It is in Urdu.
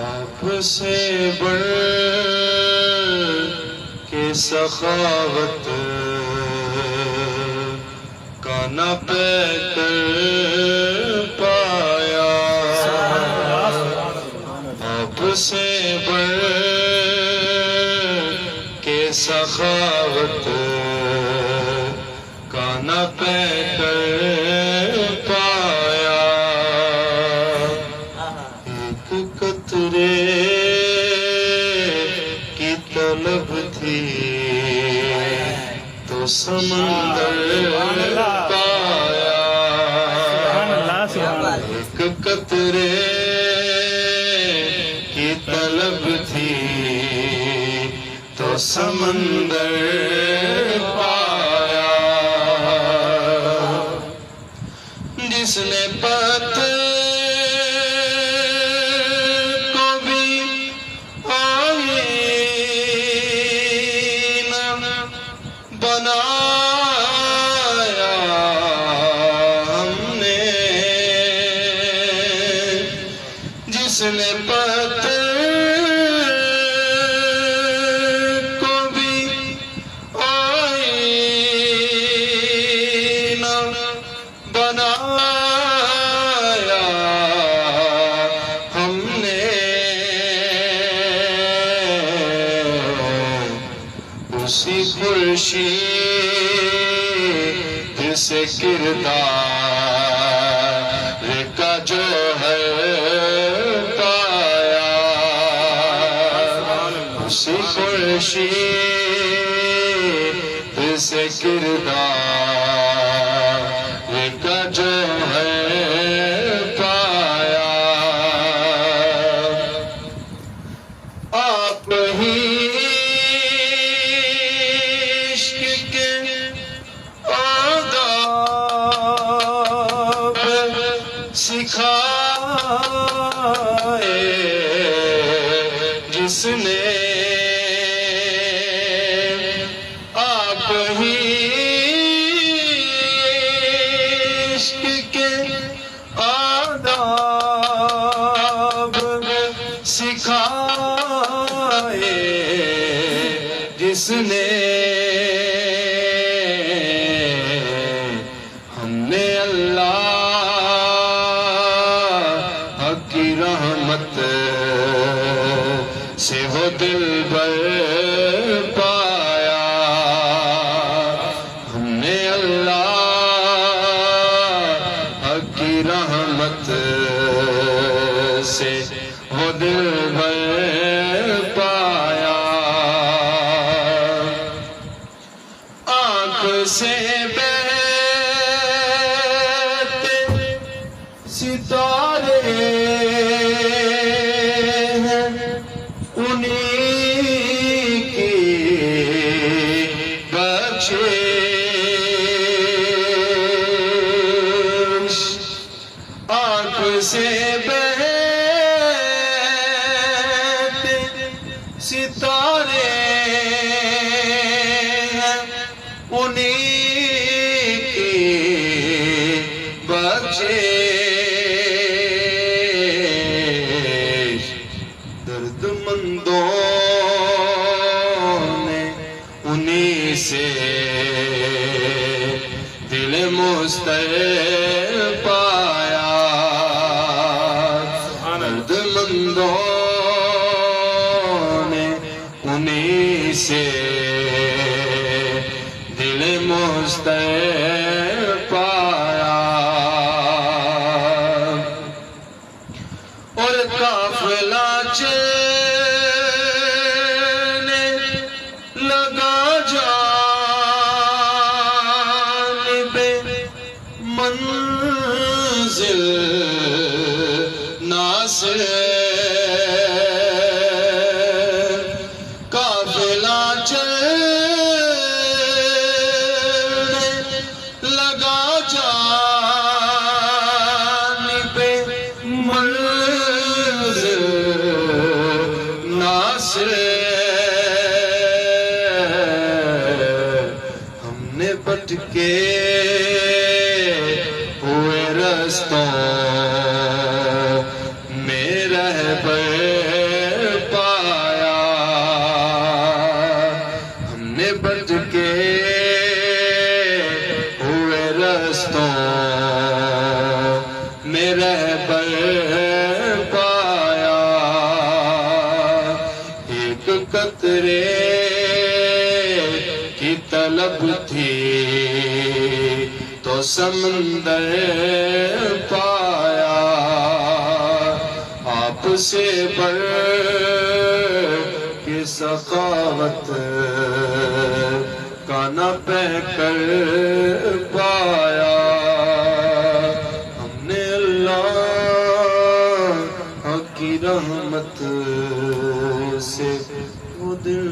آپ سے بڑھ کے سخاوت کا نہ پے کر پایا، آپ سے بڑھ کے سخاوت کا نہ پے کر پایا، ایک قطرے کی طلب تھی تو سمندر پایا، ایک قطرے کی طلب تھی تو سمندر پایا، جس نے پتھر کو بھی آئینہ بنایا ہم نے، جس نے پتھر کو بھی آئینہ بنایا ہم نے، اسی خورشید سے کردار کا جو ہے پایا، اسی خورشید سے کردار کا جو ہے پایا، آپ ہی سکھائے جس نے، آپ ہی عشق کے آداب سکھائے جس نے، ہم نے اللہ کی رحمت سے وہ دل بر پایا، ہم نے اللہ کی رحمت سے وہ دل بر پایا، آنکھ سے بہتے ستارے آنکھ سے بہتے ستارے انہیں کے بچے، درد مندوں نے انہیں سے دل مضطرب پایا، درد مندوں نے انہیں سے دل مضطرب پایا، اور قافلہ چلنے لگا جانب منزل ناصر، قافلہ چلنے لگا جانب منزل ناصر، ہم نے بھٹکے ہوئے رستوں میں رہبر پر پایا، ایک قطرے کی طلب تھی تو سمندر پایا، آپ سے بڑھ کے سخاوت کا نہ پہ کر پایا۔ ہم نے اللہ کی رحمت سے وہ دل